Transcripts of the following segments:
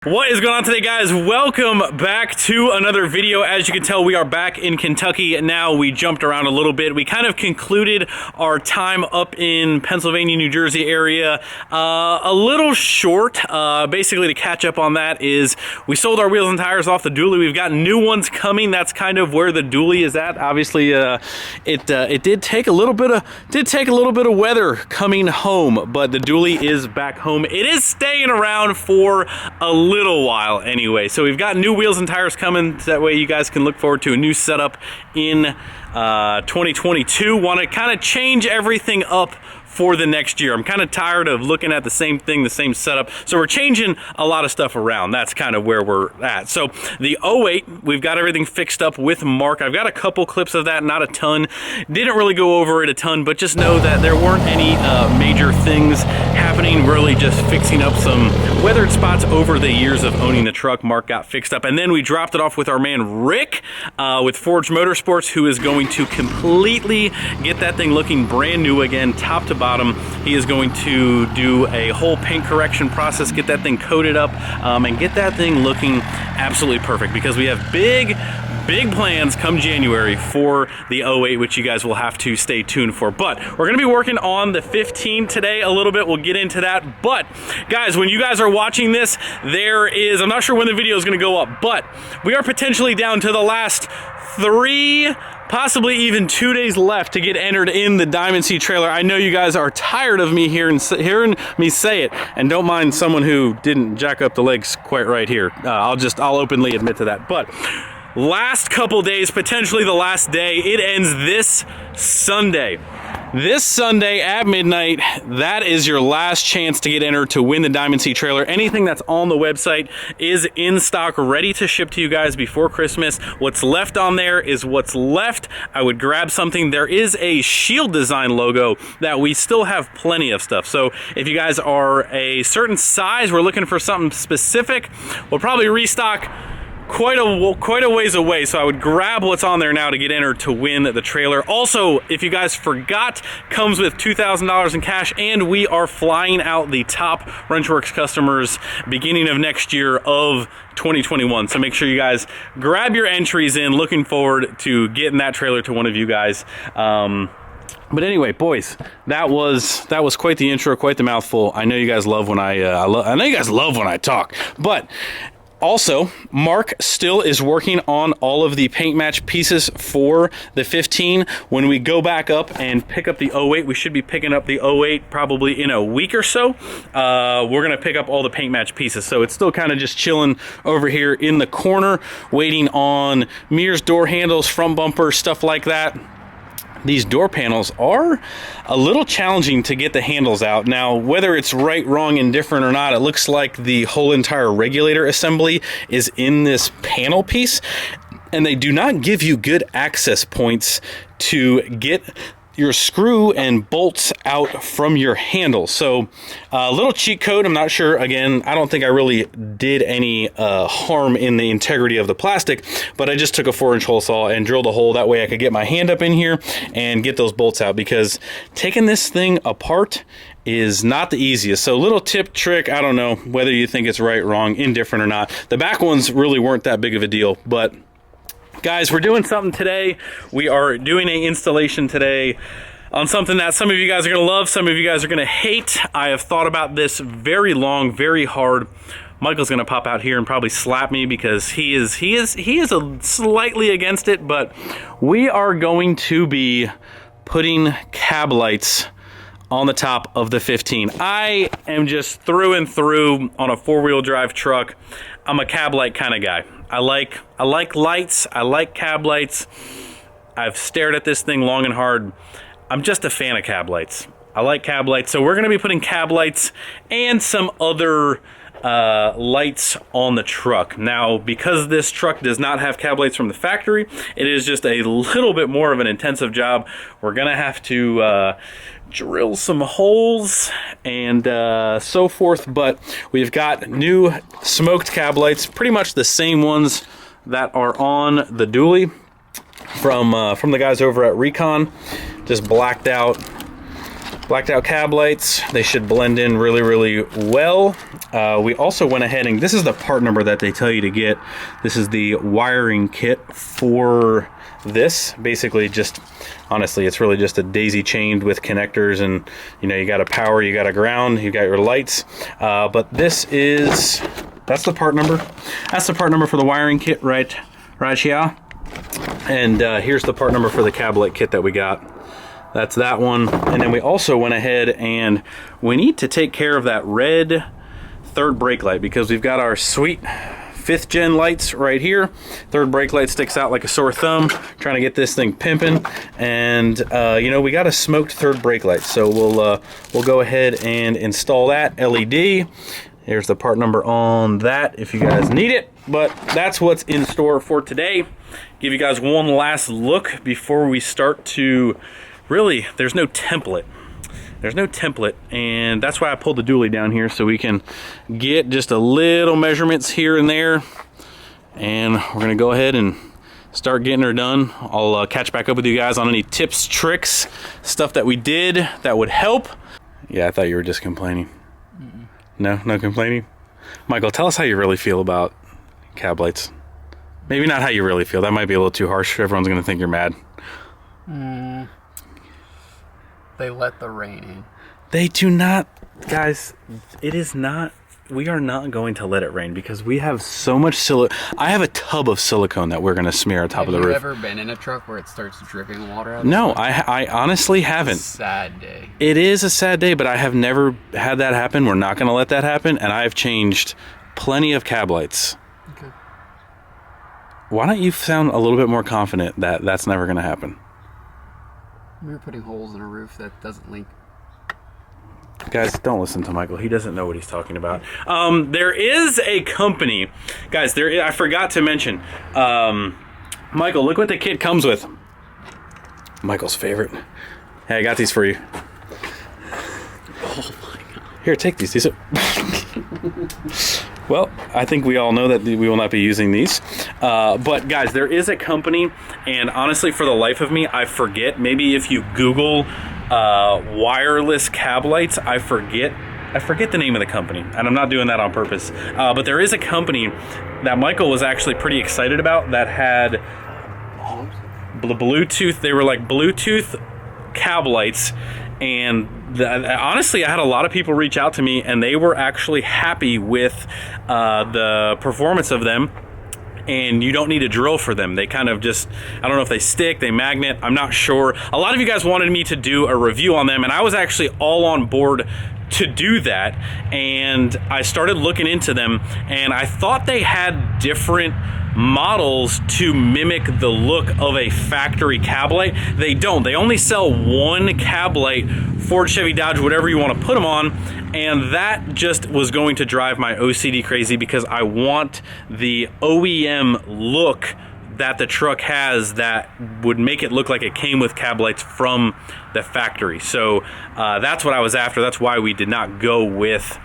What is going on today, guys? Welcome back to another video. As you can tell, we are back in Kentucky now. We jumped around a little bit. We kind of concluded our time up in Pennsylvania, New Jersey area a little short. Basically, to catch up on that is we sold our wheels and tires off the dually. We've got new ones coming. That's kind of where the dually is at. Obviously, it did take a little bit of weather coming home, but the dually is back home. It is staying around for a little while anyway. So we've got new wheels and tires coming. That way you guys can look forward to a new setup in 2022. Want to kind of change everything up for the next year. I'm kind of tired of looking at the same thing, the same setup. So we're changing a lot of stuff around. That's kind of where we're at. So the 08, we've got everything fixed up with Mark. I've got a couple clips of that, not a ton. Didn't really go over it a ton, but just know that there weren't any major things happening, really just fixing up some weathered spots over the years of owning the truck. Mark got fixed up. And then we dropped it off with our man Rick with Forge Motorsports, who is going to completely get that thing looking brand new again, top to bottom. He is going to do a whole paint correction process, get that thing coated up, and get that thing looking absolutely perfect, because we have big plans come January for the 08, which you guys will have to stay tuned for. But we're going to be working on the 15 today a little bit. We'll get into that. But guys, when you guys are watching this, I'm not sure when the video is going to go up, but we are potentially down to the last 3, possibly even 2 days left to get entered in the Diamond C trailer. I know you guys are tired of me hearing me say it, and don't mind someone who didn't jack up the legs quite right here. I'll openly admit to that. But last couple days, potentially the last day, it ends this Sunday. This Sunday at midnight, that is your last chance to get entered to win the Diamond C trailer. Anything that's on the website is in stock, ready to ship to you guys before Christmas. What's left on there is what's left. I would grab something. There is a Shield Design logo that we still have plenty of stuff. So if you guys are a certain size, we're looking for something specific, we'll probably restock quite a ways away, so I would grab what's on there now to get entered to win the trailer. Also, if you guys forgot, comes with $2,000 in cash, and we are flying out the top Wrenchworks customers beginning of next year of 2021. So make sure you guys grab your entries in. Looking forward to getting that trailer to one of you guys. But anyway, boys, that was quite the intro, quite the mouthful. I know you guys love when I know you guys love when I talk, but also, Mark still is working on all of the paint match pieces for the 15. When we go back up and pick up the 08, we should be picking up the 08 probably in a week or so. We're going to pick up all the paint match pieces. So it's still kind of just chilling over here in the corner, waiting on mirrors, door handles, front bumpers, stuff like that. These door panels are a little challenging to get the handles out. Now, whether it's right, wrong, indifferent or not, it looks like the whole entire regulator assembly is in this panel piece, and they do not give you good access points to get your screw and bolts out from your handle. So a little cheat code. I'm not sure, again, I don't think I really did any harm in the integrity of the plastic, but I just took a 4-inch hole saw and drilled a hole. That way I could get my hand up in here and get those bolts out, because taking this thing apart is not the easiest. So little tip trick, I don't know whether you think it's right, wrong, indifferent or not. The back ones really weren't that big of a deal, but guys, we're doing something today. We are doing an installation today on something that some of you guys are going to love, some of you guys are going to hate. I have thought about this very long, very hard. Michael's going to pop out here and probably slap me because he is slightly against it, but we are going to be putting cab lights on the top of the 15. I am just through and through on a 4-wheel drive truck. I'm a cab light kind of guy. I like lights. I like cab lights. I've stared at this thing long and hard. I'm just a fan of cab lights. I like cab lights. So we're going to be putting cab lights and some other lights on the truck. Now, because this truck does not have cab lights from the factory, it is just a little bit more of an intensive job. We're going to have to drill some holes and so forth, but we've got new smoked cab lights, pretty much the same ones that are on the dually from the guys over at Recon, just blacked out Blacked out cab lights. They should blend in really, really well. We also went ahead and this is the part number that they tell you to get. This is the wiring kit for this. Basically just, honestly, it's really just a daisy chained with connectors, and you know, you got a power, you got a ground, you got your lights. But this is, that's the part number. That's the part number for the wiring kit right here. And here's the part number for the cab light kit that we got. That's that one. And then we also went ahead and we need to take care of that red third brake light, because we've got our sweet 5th gen lights right here. Third brake light sticks out like a sore thumb. Trying to get this thing pimping, and you know, we got a smoked third brake light, so we'll go ahead and install that LED. There's the part number on that if you guys need it. But that's what's in store for today. Give you guys one last look before we start to really, there's no template. There's no template, and that's why I pulled the dually down here, so we can get just a little measurements here and there. And we're gonna go ahead and start getting her done. I'll catch back up with you guys on any tips, tricks, stuff that we did that would help. Yeah, I thought you were just complaining. No complaining? Michael, tell us how you really feel about cab lights. Maybe not how you really feel. That might be a little too harsh. Everyone's gonna think you're mad. They let the rain in. They do not, guys. It is not. We are not going to let it rain, because we have so much silicone. I have a tub of silicone that we're going to smear on top of the roof. Have you ever been in a truck where it starts dripping water out? No, I honestly haven't. It's a sad day. It is a sad day, but I have never had that happen. We're not going to let that happen, and I've changed plenty of cab lights. Okay. Why don't you sound a little bit more confident that that's never going to happen? We were putting holes in a roof that doesn't leak. Guys, don't listen to Michael. He doesn't know what he's talking about. There is a company, guys. I forgot to mention. Michael, look what the kit comes with. Michael's favorite. Hey, I got these for you. Oh my God. Here, take these. These are. Well, I think we all know that we will not be using these. But guys, there is a company, and honestly, for the life of me, I forget. Maybe if you Google wireless cab lights, I forget the name of the company, and I'm not doing that on purpose. But there is a company that Michael was actually pretty excited about that had Bluetooth. They were like Bluetooth cab lights. And honestly, I had a lot of people reach out to me, and they were actually happy with the performance of them. And you don't need a drill for them. They kind of just, I don't know if they stick, they magnet, I'm not sure. A lot of you guys wanted me to do a review on them, and I was actually all on board to do that. And I started looking into them, and I thought they had different models to mimic the look of a factory cab light. They don't. They only sell one cab light, Ford, Chevy, Dodge, whatever you want to put them on, and that just was going to drive my OCD crazy, because I want the OEM look that the truck has that would make it look like it came with cab lights from the factory. So that's what I was after. That's why we did not go with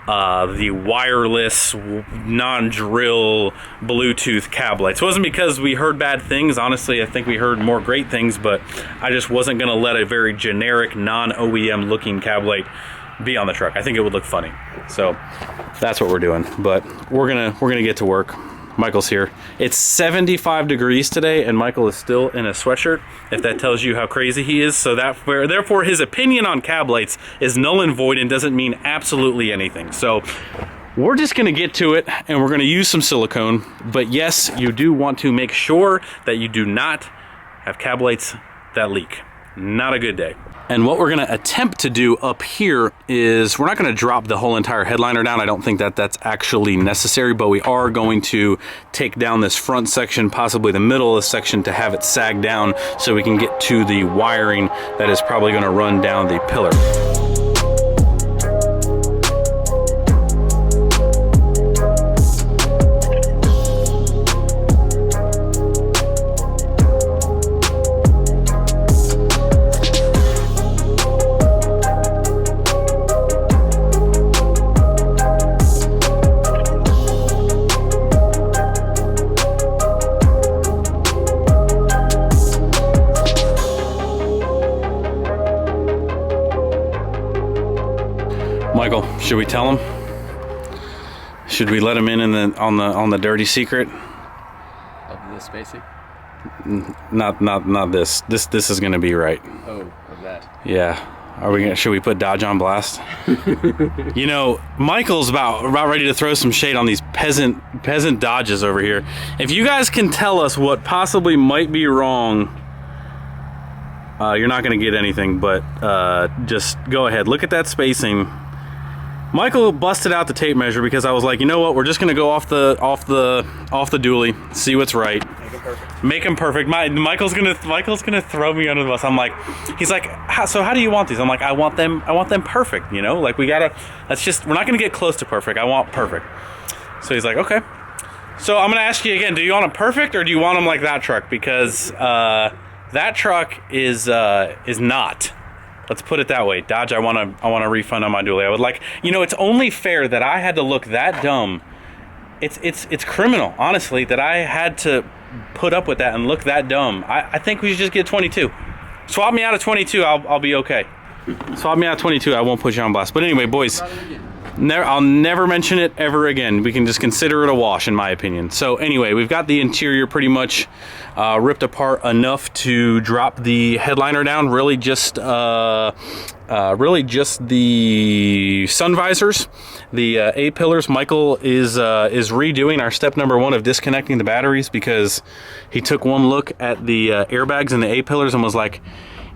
the wireless, non-drill Bluetooth cab lights. It wasn't because we heard bad things. Honestly, I think we heard more great things, but I just wasn't going to let a very generic, non-OEM looking cab light be on the truck. I think it would look funny. So that's what we're doing. But we're gonna get to work. Michael's here. It's 75 degrees today, and Michael is still in a sweatshirt, if that tells you how crazy he is. So therefore his opinion on cab lights is null and void and doesn't mean absolutely anything. So we're just gonna get to it, and we're gonna use some silicone. But yes, you do want to make sure that you do not have cab lights that leak. Not a good day. And what we're gonna attempt to do up here is, we're not gonna drop the whole entire headliner down. I don't think that that's actually necessary, but we are going to take down this front section, possibly the middle of the section, to have it sag down so we can get to the wiring that is probably gonna run down the pillar. Should we tell him? Should we let him in the on the dirty secret? Of the spacing? Not this. This is gonna be right. Oh, of that. Yeah. Should we put Dodge on blast? You know, Michael's about ready to throw some shade on these peasant Dodges over here. If you guys can tell us what possibly might be wrong, you're not gonna get anything, but just go ahead. Look at that spacing. Michael busted out the tape measure because I was like, you know what? We're just gonna go off the dually, see what's right. Make him perfect. Michael's gonna throw me under the bus. I'm like, he's like, so how do you want these? I'm like, I want them perfect. You know, like we're not gonna get close to perfect. I want perfect. So he's like, okay. So I'm gonna ask you again. Do you want them perfect or do you want them like that truck? Because that truck is not. Let's put it that way. Dodge, I want a refund on my dually. I would like, you know, it's only fair that I had to look that dumb. It's criminal, honestly, that I had to put up with that and look that dumb. I think we should just get 22. Swap me out of 22, I'll be okay. Swap me out of 22, I won't put you on blast. But anyway, boys, I'll never mention it ever again. We can just consider it a wash, in my opinion. So anyway, we've got the interior pretty much ripped apart enough to drop the headliner down. Really just the sun visors, the A-pillars. Michael is redoing our step number 1 of disconnecting the batteries because he took one look at the airbags and the A-pillars and was like,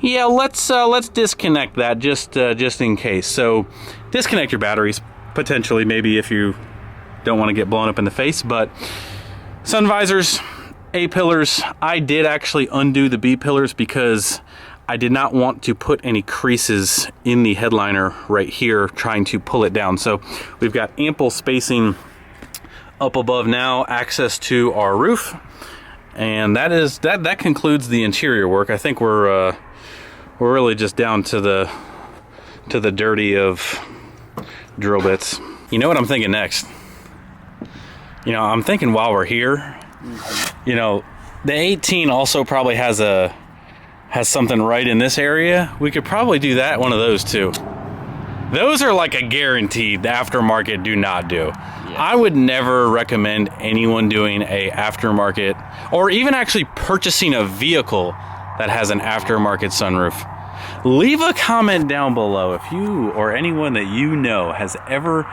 yeah, let's disconnect that just in case. So disconnect your batteries, potentially, maybe if you don't want to get blown up in the face. But sun visors, A-pillars. I did actually undo the B-pillars because I did not want to put any creases in the headliner right here trying to pull it down. So we've got ample spacing up above now, access to our roof, and that concludes the interior work. I think we're really just down to the dirty of drill bits. You know what I'm thinking next? You know, I'm thinking while we're here, you know, the 18 also probably has something right in this area. We could probably do that, one of those too. Those are like a guaranteed aftermarket do not do. Yeah. I would never recommend anyone doing a aftermarket or even actually purchasing a vehicle that has an aftermarket sunroof. Leave a comment down below if you or anyone that you know has ever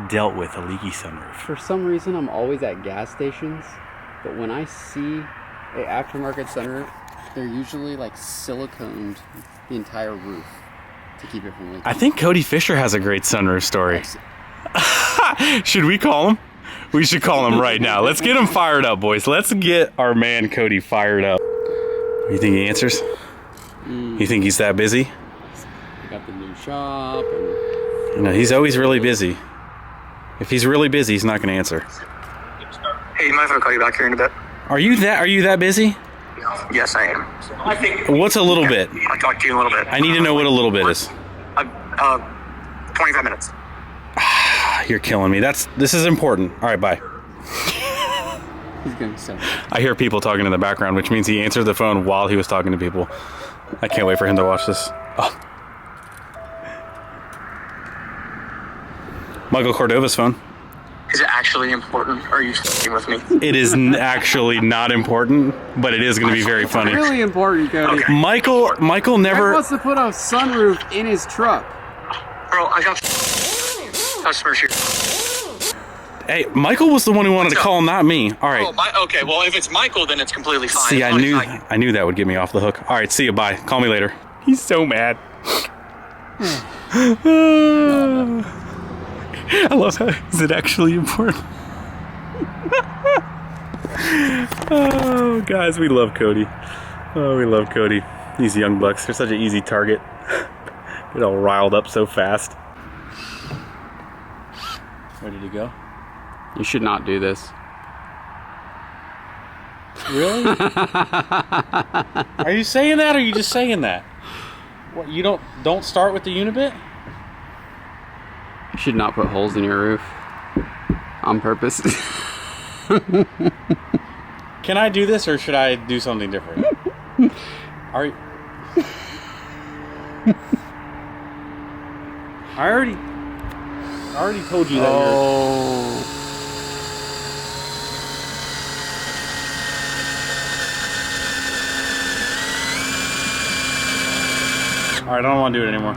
dealt with a leaky sunroof. For some reason, I'm always at gas stations, but when I see a aftermarket sunroof, they're usually like siliconed the entire roof to keep it from leaking. I think Cody Fisher has a great sunroof story. Should we call him? We should call him right now. Let's get him fired up, boys. Let's get our man Cody fired up. You think he answers? You think he's that busy? I got the new shop. And... You know, he's always really busy. If he's really busy, he's not going to answer. Hey, you mind if I call you back here in a bit? Are you that busy? Yes, I am. What's a little bit? I'll talk to you in a little bit. I need to know what a little bit is. 25 minutes. You're killing me. This is important. All right, bye. He's going so. I hear people talking in the background, which means he answered the phone while he was talking to people. I can't wait for him to watch this. Oh. Michael Cordova's phone. Is it actually important? Or are you f***ing with me? It is actually not important, but it is going to be very funny. It's really important, Cody. Okay. Michael never... He wants to put a sunroof in his truck. Bro, I got customers here. Hey, Michael was the one who wanted to call, not me. All right. Oh, okay, well, if it's Michael, then it's completely fine. See, I knew that would get me off the hook. All right, see you, bye. Call me later. He's so mad. I love how, is it actually important? Oh, guys, we love Cody. Oh, we love Cody. These young bucks, they're such an easy target. Get all riled up so fast. Ready to go? You should not do this. Really? Are you saying that or are you just saying that? What, you don't start with the unibit? You should not put holes in your roof on purpose. Can I do this or should I do something different? Are you... I I already told you that. Oh. All right, I don't want to do it anymore.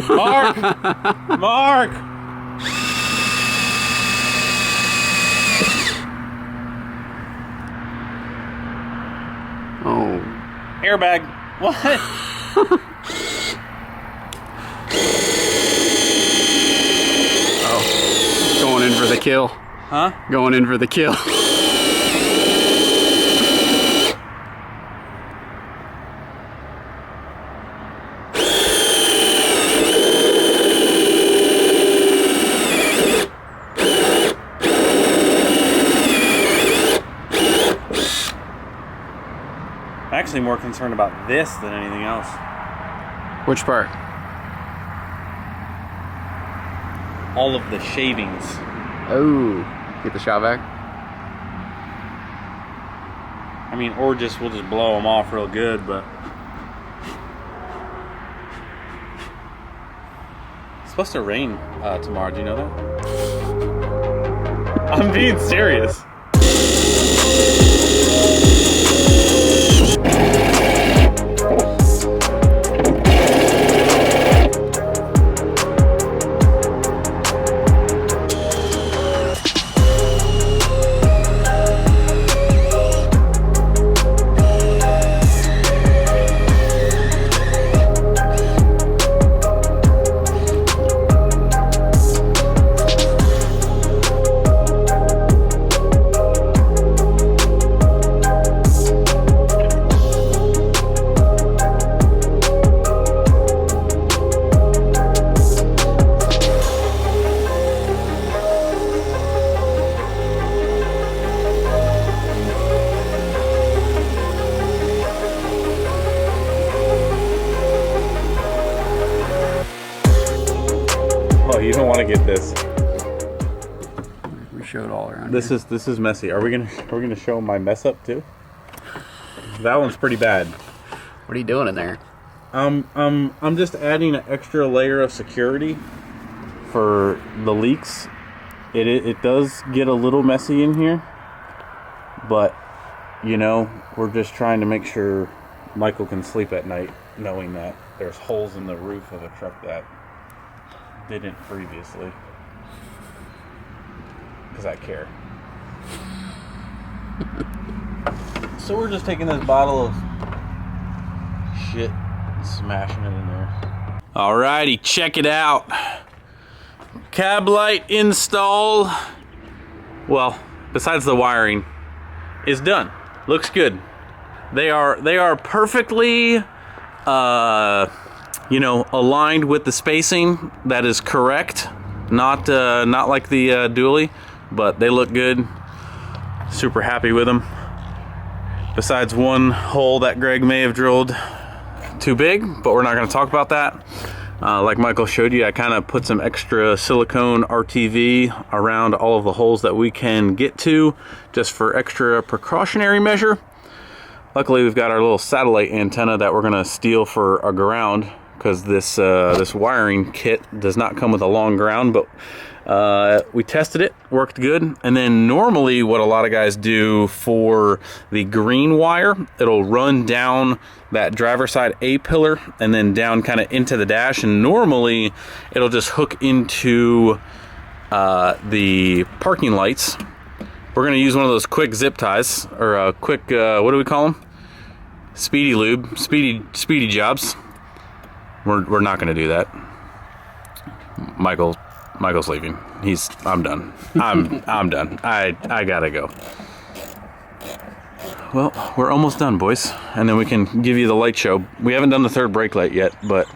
Mark! Mark! Oh. Airbag. What? Oh. Going in for the kill. Huh? Going in for the kill. I'm actually more concerned about this than anything else. Which part? All of the shavings. Oh. Get the shot vac. I mean, or just we'll just blow them off real good, but it's supposed to rain tomorrow. Do you know that? I'm being serious. Oh, you don't want to get this. We showed all around. This is messy. Are we gonna show my mess up too? That one's pretty bad. What are you doing in there? I'm just adding an extra layer of security for the leaks. It does get a little messy in here, but you know, we're just trying to make sure Michael can sleep at night knowing that there's holes in the roof of a truck that didn't previously, because I care. So we're just taking this bottle of shit and smashing it in there. Alrighty, check it out. Cab light install, well, besides the wiring, is done. Looks good. They are perfectly you know, aligned with the spacing. That is correct. Not like the dually, but they look good. Super happy with them. Besides one hole that Greg may have drilled too big, but we're not going to talk about that. Like Michael showed you, I kind of put some extra silicone RTV around all of the holes that we can get to, just for extra precautionary measure. Luckily, we've got our little satellite antenna that we're going to steal for a ground, because this wiring kit does not come with a long ground, but we tested it, worked good. And then normally what a lot of guys do for the green wire, it'll run down that driver side A-pillar and then down kind of into the dash, and normally it'll just hook into the parking lights. We're gonna use one of those quick zip ties, or quick, what do we call them? Speedy lube, speedy jobs. We're not gonna do that. Michael's leaving. I'm done. I'm done. I gotta go. Well, we're almost done, boys, and then we can give you the light show. We haven't done the third brake light yet, but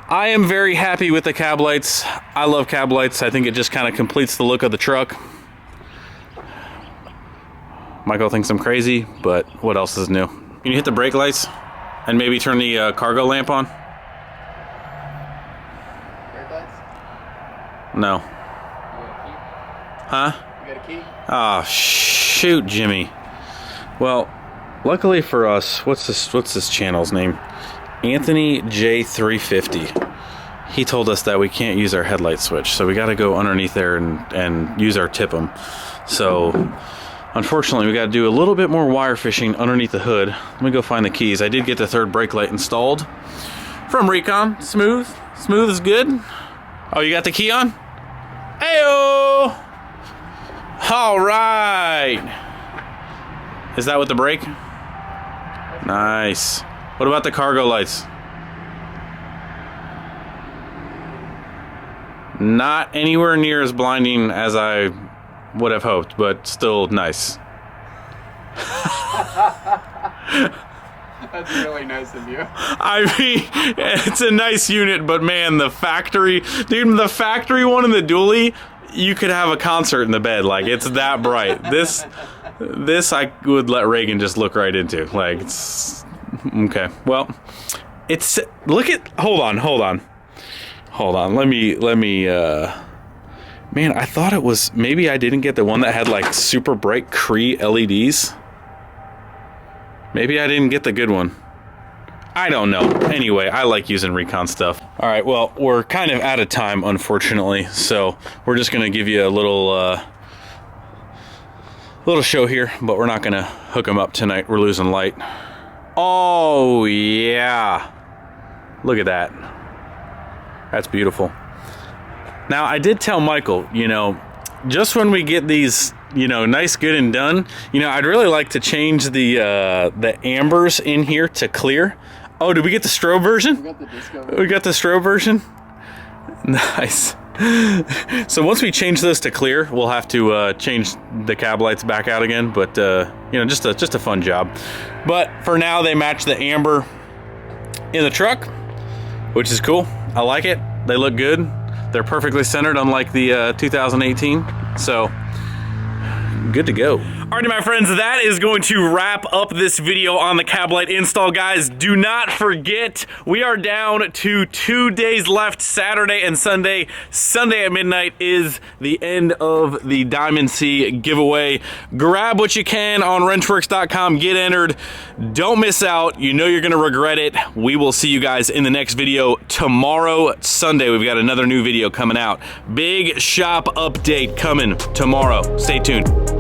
I am very happy with the cab lights. I love cab lights. I think it just kind of completes the look of the truck. Michael thinks I'm crazy, but what else is new? Can you hit the brake lights and maybe turn the cargo lamp on? Brake lights? No. You got a key? Huh? You got a key? Oh, shoot, Jimmy. Well, luckily for us, what's this channel's name? Anthony J350. he told us that we can't use our headlight switch, so we got to go underneath there and use our tip-em. So unfortunately, we got to do a little bit more wire fishing underneath the hood. Let me go find the keys. I did get the third brake light installed from Recon. Smooth is good. Oh, you got the key on? Heyo! All right. Is that with the brake? Nice. What about the cargo lights? Not anywhere near as blinding as I would have hoped, but still nice. That's really nice of you. I mean, it's a nice unit, but man, the factory one in the dually, you could have a concert in the bed. Like, it's that bright. This I would let Reagan just look right into. Like, it's okay. Well, it's hold on. Let me man, I thought it was, maybe I didn't get the one that had like super bright Cree LEDs. Maybe I didn't get the good one. I don't know. Anyway, I like using Recon stuff. All right, well, we're kind of out of time, unfortunately, so we're just gonna give you a little show here, but we're not gonna hook them up tonight. We're losing light. Oh yeah, look at that. That's beautiful. Now, I did tell Michael, you know, just when we get these, you know, nice, good, and done, you know, I'd really like to change the ambers in here to clear. Oh, did we get the strobe version? We got the disco version. We got the strobe version? Nice. So once we change this to clear, we'll have to change the cab lights back out again, but, you know, just a fun job. But for now, they match the amber in the truck, which is cool. I like it. They look good. They're perfectly centered, unlike the 2018. So, good to go. Alrighty, my friends, that is going to wrap up this video on the cab light install, guys. Do not forget, we are down to 2 days left, Saturday and Sunday. Sunday at midnight is the end of the Diamond C giveaway. Grab what you can on wrenchworks.com, get entered. Don't miss out. You know you're gonna regret it. We will see you guys in the next video tomorrow, Sunday. We've got another new video coming out. Big shop update coming tomorrow. Stay tuned.